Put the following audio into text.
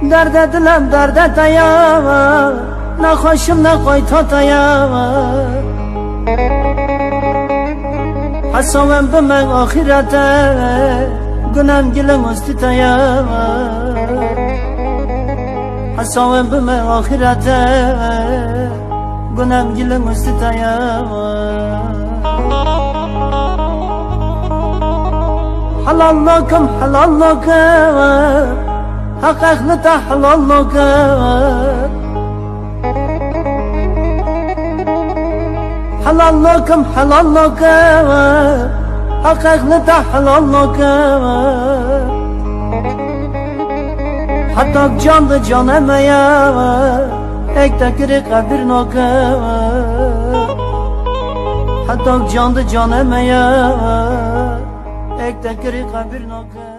درد دلم درد تایا نخوشم نخوای تا تایا حسابم به من آخرته گنم گلم استی تایا حسابم به من آخرته گنم گلم استی تایا حلال لکم حق اخلتا حلال لکم حلال لکم حق اخلتا حلال لکم حتی جان ده جانم یا ایک تکر قبر نکم حتی جان ده جانم یا ایک تکر قبر نکم